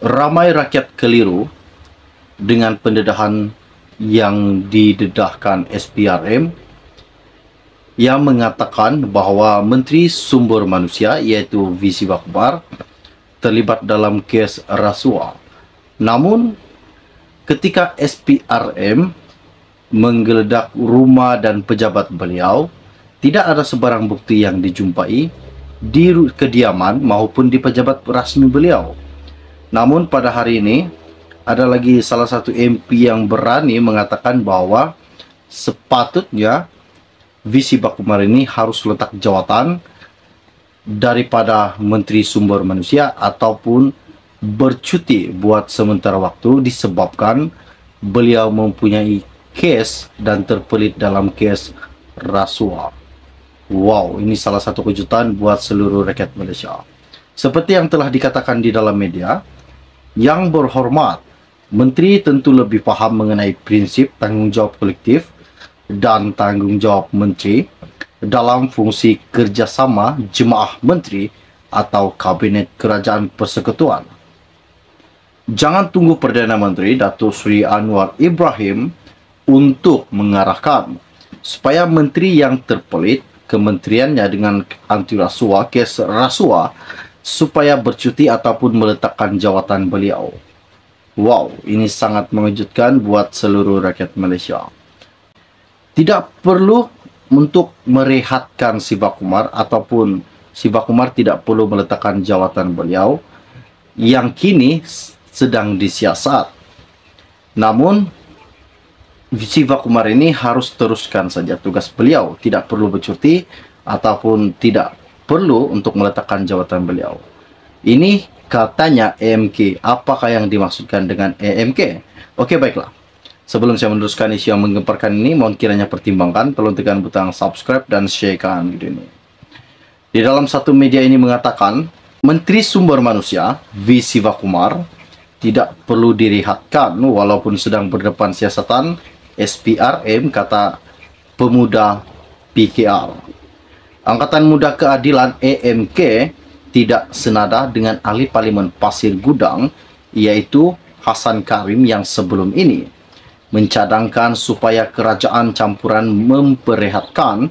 Ramai rakyat keliru dengan pendedahan yang didedahkan SPRM yang mengatakan bahawa Menteri Sumber Manusia iaitu V. Siva Kumar terlibat dalam kes rasuah. Namun, ketika SPRM menggeledah rumah dan pejabat beliau, tidak ada sebarang bukti yang dijumpai di kediaman maupun di pejabat rasmi beliau. Namun pada hari ini, ada lagi salah satu MP yang berani mengatakan bahawa sepatutnya V. Siva Kumar ini harus letak jawatan daripada Menteri Sumber Manusia ataupun bercuti buat sementara waktu disebabkan beliau mempunyai kes dan terpelit dalam kes rasuah. Wow, ini salah satu kejutan buat seluruh rakyat Malaysia. Seperti yang telah dikatakan di dalam media, yang berhormat, Menteri tentu lebih faham mengenai prinsip tanggungjawab kolektif dan tanggungjawab Menteri dalam fungsi kerjasama jemaah Menteri atau Kabinet Kerajaan Persekutuan. Jangan tunggu Perdana Menteri Datuk Seri Anwar Ibrahim untuk mengarahkan supaya Menteri yang terpelit kementeriannya dengan anti rasuah, kes rasuah, supaya bercuti ataupun meletakkan jawatan beliau. Wow, ini sangat mengejutkan buat seluruh rakyat Malaysia. Tidak perlu untuk merehatkan Siva Kumar ataupun Siva Kumar tidak perlu meletakkan jawatan beliau yang kini sedang disiasat. Namun, Siva Kumar ini harus teruskan saja tugas beliau, tidak perlu bercuti ataupun tidak perlu untuk meletakkan jawatan beliau. Ini katanya AMK. Apakah yang dimaksudkan dengan AMK? Okey, baiklah. Sebelum saya meneruskan isu yang menggemparkan ini, mohon kiranya pertimbangkan, tolong tekan butang subscribe dan sharekan video ini. Di dalam satu media ini mengatakan, Menteri Sumber Manusia V. Siva Kumar tidak perlu direhatkan walaupun sedang berdepan siasatan SPRM, kata pemuda PKR. Angkatan Muda Keadilan AMK tidak senada dengan ahli Parlimen Pasir Gudang iaitu Hassan Karim yang sebelum ini mencadangkan supaya kerajaan campuran memperehatkan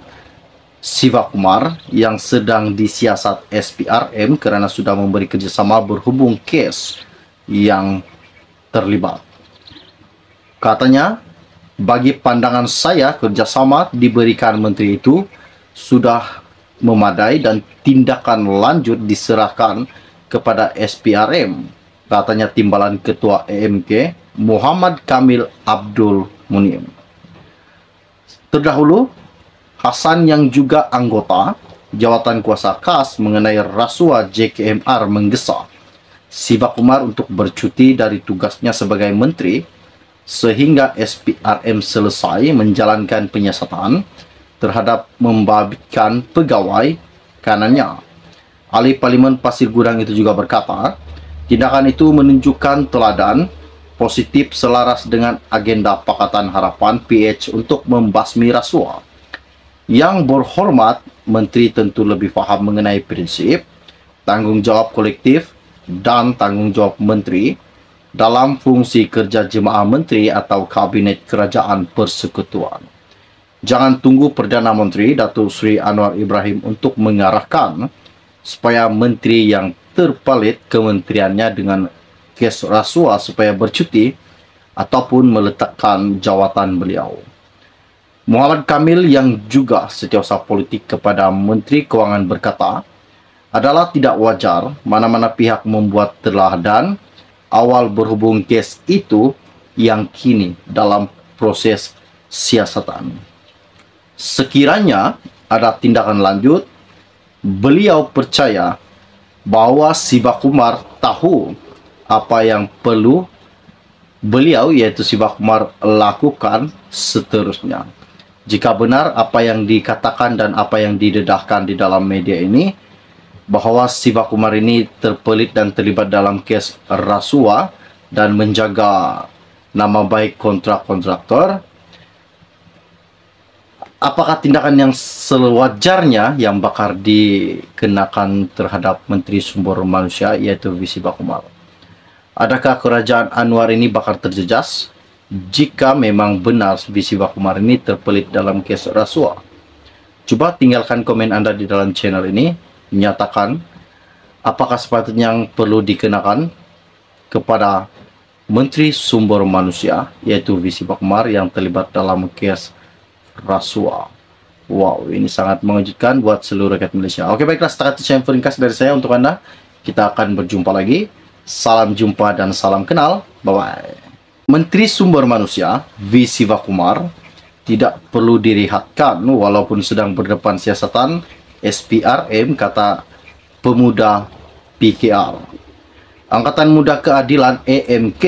Siva Kumar yang sedang disiasat SPRM kerana sudah memberi kerjasama berhubung kes yang terlibat. Katanya, bagi pandangan saya, kerjasama diberikan menteri itu sudah memadai dan tindakan lanjut diserahkan kepada SPRM, katanya Timbalan Ketua AMK Muhammad Kamil Abdul Munim. Terdahulu, Hassan yang juga anggota Jawatan Kuasa Khas mengenai rasuah JKMR menggesa Siva Kumar untuk bercuti dari tugasnya sebagai menteri sehingga SPRM selesai menjalankan penyiasatan terhadap membabitkan pegawai kanannya. Ahli Parlimen Pasir Gudang itu juga berkata, tindakan itu menunjukkan teladan positif selaras dengan agenda Pakatan Harapan PH untuk membasmi rasuah. Yang berhormat, Menteri tentu lebih faham mengenai prinsip tanggungjawab kolektif dan tanggungjawab Menteri dalam fungsi kerja jemaah Menteri atau Kabinet Kerajaan Persekutuan. Jangan tunggu Perdana Menteri Datuk Seri Anwar Ibrahim untuk mengarahkan supaya menteri yang terpelit kementeriannya dengan kes rasuah supaya bercuti ataupun meletakkan jawatan beliau. Muhammad Kamil yang juga setiausaha politik kepada Menteri Kewangan berkata, adalah tidak wajar mana-mana pihak membuat teladan awal berhubung kes itu yang kini dalam proses siasatan. Sekiranya ada tindakan lanjut, beliau percaya bahawa Siva Kumar tahu apa yang perlu beliau iaitu Siva Kumar lakukan seterusnya. Jika benar apa yang dikatakan dan apa yang didedahkan di dalam media ini, bahawa Siva Kumar ini terpelit dan terlibat dalam kes rasuah dan menjaga nama baik kontraktor, apakah tindakan yang sewajarnya yang bakal dikenakan terhadap Menteri Sumber Manusia iaitu V. Siva Kumar? Adakah kerajaan Anwar ini bakal terjejas jika memang benar Siva Kumar ini terpelit dalam kes rasuah? Coba tinggalkan komen Anda di dalam channel ini, nyatakan apakah sepatutnya yang perlu dikenakan kepada Menteri Sumber Manusia, yaitu Siva Kumar yang terlibat dalam kes rasuah. Wow, ini sangat mengejutkan buat seluruh rakyat Malaysia. Oke, baiklah, setakat itu yang ringkas dari saya untuk Anda. Kita akan berjumpa lagi. Salam jumpa dan salam kenal. Bye-bye. Menteri Sumber Manusia, Siva Kumar, tidak perlu direhatkan walaupun sedang berdepan siasatan SPRM, kata pemuda PKR. Angkatan Muda Keadilan AMK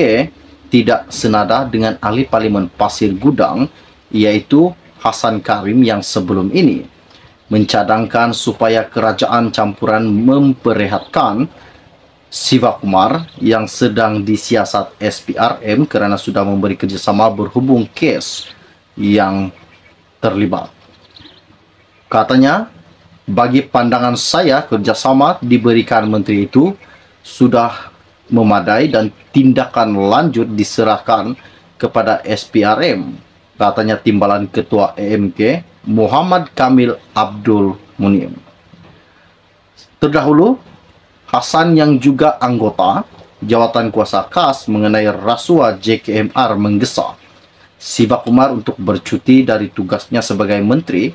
tidak senada dengan ahli Parlimen Pasir Gudang, yaitu Hassan Karim yang sebelum ini mencadangkan supaya kerajaan campuran memperehatkan Siva Kumar yang sedang disiasat SPRM kerana sudah memberi kerjasama berhubung kes yang terlibat. Katanya, bagi pandangan saya, kerjasama diberikan menteri itu sudah memadai dan tindakan lanjut diserahkan kepada SPRM, katanya Timbalan Ketua AMK Muhammad Kamil Abdul Munim. Terdahulu, Hassan yang juga anggota Jawatan Kuasa Khas mengenai rasuah JKMR menggesa Siva Kumar untuk bercuti dari tugasnya sebagai menteri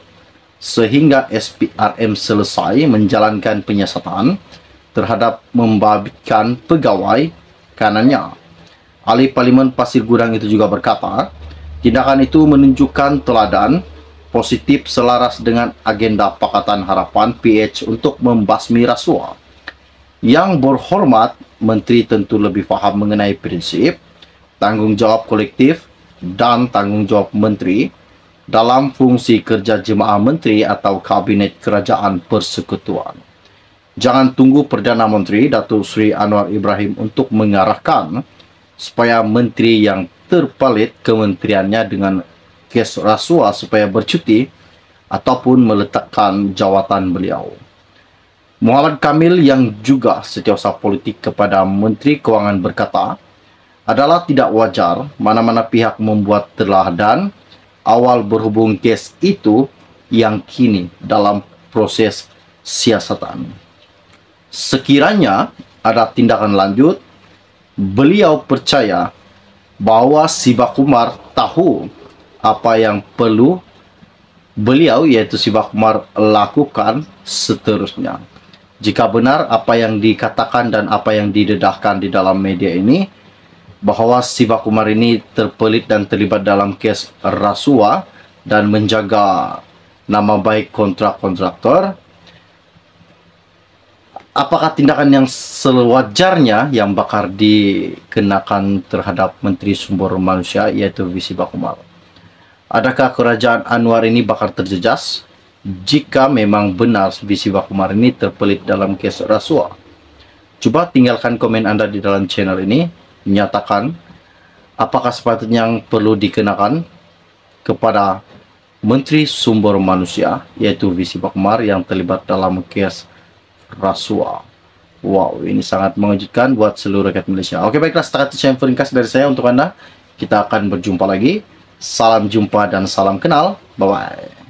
sehingga SPRM selesai menjalankan penyiasatan terhadap membabitkan pegawai kanannya. Ahli Parlimen Pasir Gudang itu juga berkata, tindakan itu menunjukkan teladan positif selaras dengan agenda Pakatan Harapan PH untuk membasmi rasuah. Yang berhormat, menteri tentu lebih faham mengenai prinsip, tanggungjawab kolektif dan tanggungjawab menteri dalam fungsi kerja jemaah menteri atau kabinet kerajaan persekutuan. Jangan tunggu Perdana Menteri Datuk Seri Anwar Ibrahim untuk mengarahkan supaya menteri yang terpelit kementeriannya dengan kes rasuah supaya bercuti ataupun meletakkan jawatan beliau. Muhammad Kamil yang juga setiausaha politik kepada Menteri Kewangan berkata, adalah tidak wajar mana-mana pihak membuat teladan awal berhubung kes itu yang kini dalam proses siasatan. Sekiranya ada tindakan lanjut, beliau percaya bahawa Siva Kumar tahu apa yang perlu beliau, yaitu Siva Kumar, lakukan seterusnya. Jika benar apa yang dikatakan dan apa yang didedahkan di dalam media ini, bahawa Siva Kumar ini terpelit dan terlibat dalam kes rasuah dan menjaga nama baik kontraktor, apakah tindakan yang sewajarnya yang bakal dikenakan terhadap Menteri Sumber Manusia, yaitu Siva Kumar? Adakah kerajaan Anwar ini bakal terjejas jika memang benar Siva Kumar ini terpelit dalam kes rasuah? Coba tinggalkan komen Anda di dalam channel ini, nyatakan apakah sepatutnya yang perlu dikenakan kepada Menteri Sumber Manusia, yaitu Siva Kumar yang terlibat dalam kes rasuah. Wow, ini sangat mengejutkan buat seluruh rakyat Malaysia. Oke, baiklah, setakat itu yang ringkas dari saya untuk Anda. Kita akan berjumpa lagi. Salam jumpa dan salam kenal. Bye-bye.